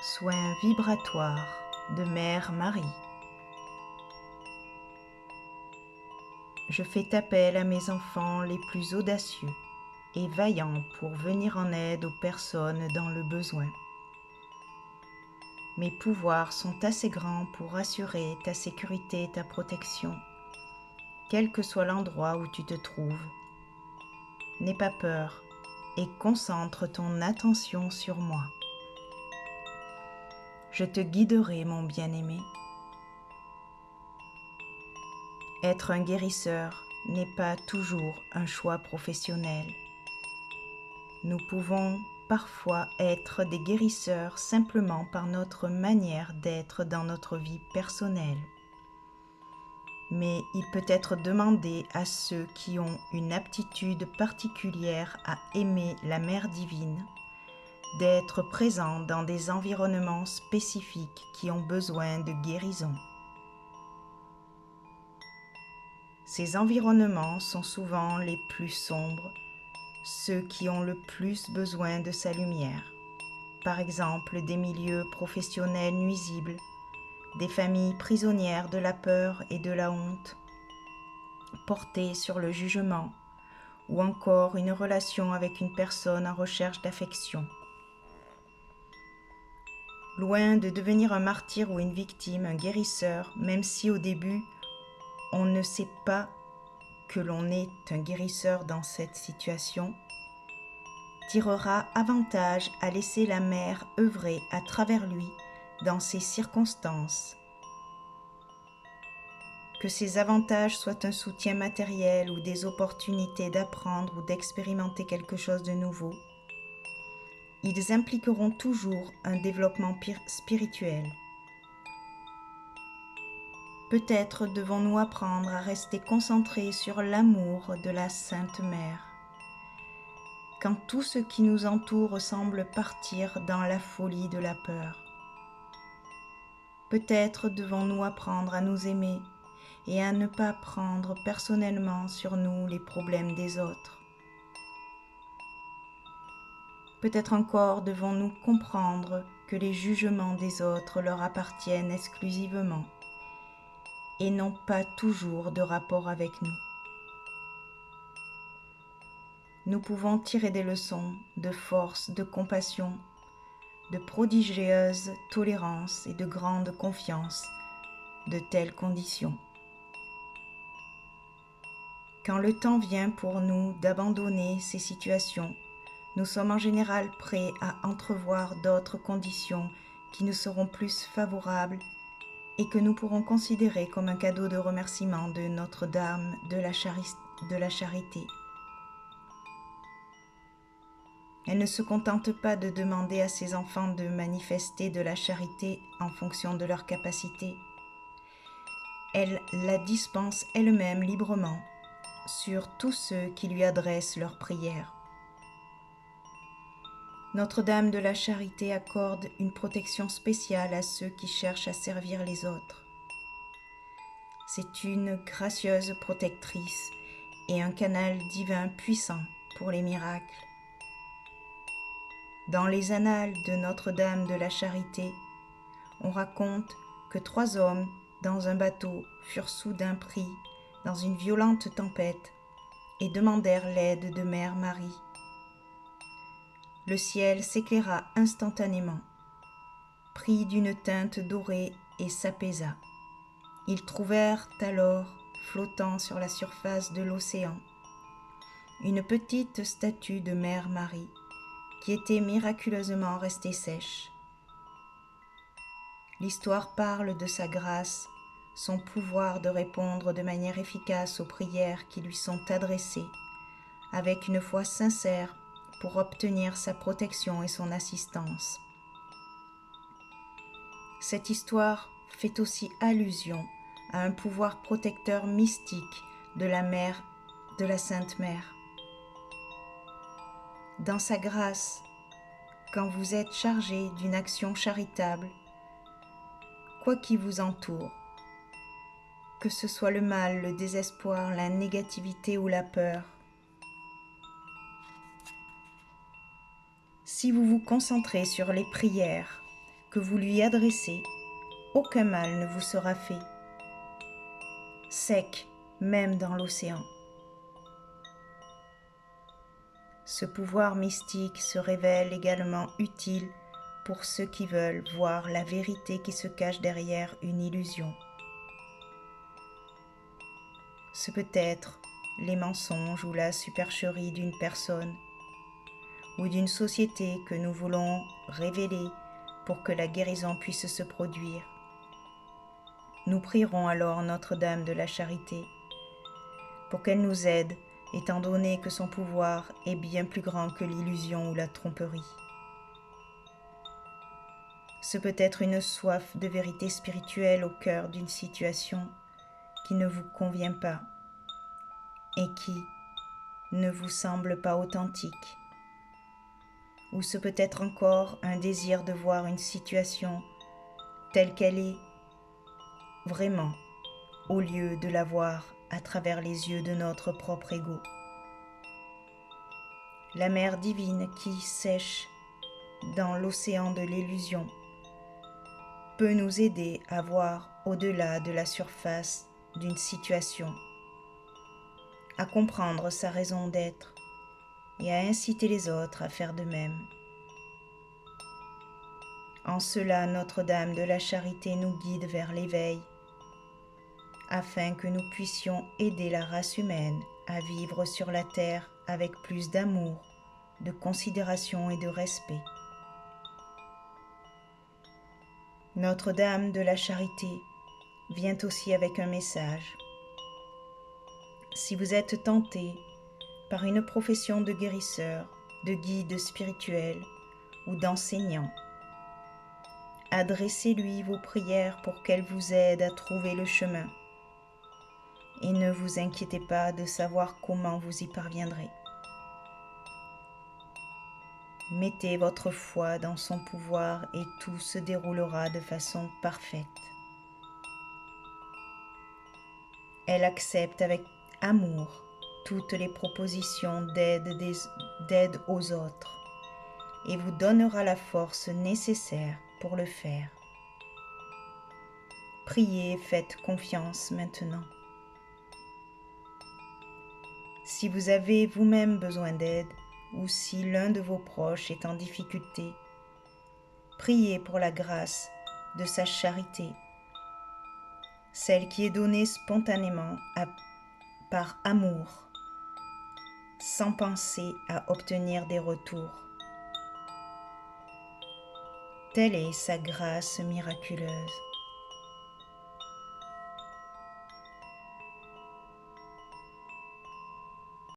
Soins vibratoires de Mère Marie. Je fais appel à mes enfants les plus audacieux et vaillants pour venir en aide aux personnes dans le besoin. Mes pouvoirs sont assez grands pour assurer ta sécurité et ta protection, quel que soit l'endroit où tu te trouves. N'aie pas peur et concentre ton attention sur moi. Je te guiderai, mon bien-aimé. Être un guérisseur n'est pas toujours un choix professionnel. Nous pouvons parfois être des guérisseurs simplement par notre manière d'être dans notre vie personnelle. Mais il peut être demandé à ceux qui ont une aptitude particulière à aimer la Mère divine d'être présents dans des environnements spécifiques qui ont besoin de guérison. Ces environnements sont souvent les plus sombres, ceux qui ont le plus besoin de sa lumière. Par exemple, des milieux professionnels nuisibles, des familles prisonnières de la peur et de la honte, portées sur le jugement, ou encore une relation avec une personne en recherche d'affection. Loin de devenir un martyr ou une victime, un guérisseur, même si au début, on ne sait pas que l'on est un guérisseur dans cette situation, tirera avantage à laisser la Mère œuvrer à travers lui dans ces circonstances. Que ces avantages soient un soutien matériel ou des opportunités d'apprendre ou d'expérimenter quelque chose de nouveau, ils impliqueront toujours un développement spirituel. Peut-être devons-nous apprendre à rester concentrés sur l'amour de la Sainte Mère, quand tout ce qui nous entoure semble partir dans la folie de la peur. Peut-être devons-nous apprendre à nous aimer et à ne pas prendre personnellement sur nous les problèmes des autres. Peut-être encore devons-nous comprendre que les jugements des autres leur appartiennent exclusivement et n'ont pas toujours de rapport avec nous. Nous pouvons tirer des leçons de force, de compassion, de prodigieuse tolérance et de grande confiance de telles conditions. Quand le temps vient pour nous d'abandonner ces situations, nous sommes en général prêts à entrevoir d'autres conditions qui nous seront plus favorables et que nous pourrons considérer comme un cadeau de remerciement de Notre-Dame de la Charité. Elle ne se contente pas de demander à ses enfants de manifester de la charité en fonction de leurs capacités. Elle la dispense elle-même librement sur tous ceux qui lui adressent leurs prières. Notre-Dame de la Charité accorde une protection spéciale à ceux qui cherchent à servir les autres. C'est une gracieuse protectrice et un canal divin puissant pour les miracles. Dans les annales de Notre-Dame de la Charité, on raconte que 3 hommes dans un bateau furent soudain pris dans une violente tempête et demandèrent l'aide de Mère Marie. Le ciel s'éclaira instantanément, prit d'une teinte dorée et s'apaisa. Ils trouvèrent alors, flottant sur la surface de l'océan, une petite statue de Mère Marie qui était miraculeusement restée sèche. L'histoire parle de sa grâce, son pouvoir de répondre de manière efficace aux prières qui lui sont adressées, avec une foi sincère pour obtenir sa protection et son assistance. Cette histoire fait aussi allusion à un pouvoir protecteur mystique de la Mère, de la Sainte Mère. Dans sa grâce, quand vous êtes chargé d'une action charitable, quoi qui vous entoure, que ce soit le mal, le désespoir, la négativité ou la peur, si vous vous concentrez sur les prières que vous lui adressez, aucun mal ne vous sera fait. Sec, même dans l'océan. Ce pouvoir mystique se révèle également utile pour ceux qui veulent voir la vérité qui se cache derrière une illusion. Ce peut être les mensonges ou la supercherie d'une personne ou d'une société que nous voulons révéler pour que la guérison puisse se produire. Nous prierons alors Notre-Dame de la Charité pour qu'elle nous aide, étant donné que son pouvoir est bien plus grand que l'illusion ou la tromperie. Ce peut être une soif de vérité spirituelle au cœur d'une situation qui ne vous convient pas et qui ne vous semble pas authentique. Ou ce peut être encore un désir de voir une situation telle qu'elle est vraiment, au lieu de la voir à travers les yeux de notre propre ego. La mer divine qui sèche dans l'océan de l'illusion peut nous aider à voir au-delà de la surface d'une situation, à comprendre sa raison d'être et à inciter les autres à faire de même. En cela, Notre-Dame de la Charité nous guide vers l'éveil, afin que nous puissions aider la race humaine à vivre sur la terre avec plus d'amour, de considération et de respect. Notre-Dame de la Charité vient aussi avec un message. Si vous êtes tenté par une profession de guérisseur, de guide spirituel ou d'enseignant, adressez-lui vos prières pour qu'elle vous aide à trouver le chemin. Et ne vous inquiétez pas de savoir comment vous y parviendrez. Mettez votre foi dans son pouvoir et tout se déroulera de façon parfaite. Elle accepte avec amour toutes les propositions d'aide aux autres et vous donnera la force nécessaire pour le faire. Priez et faites confiance maintenant. Si vous avez vous-même besoin d'aide ou si l'un de vos proches est en difficulté, priez pour la grâce de sa charité, celle qui est donnée spontanément par amour, sans penser à obtenir des retours. Telle est sa grâce miraculeuse.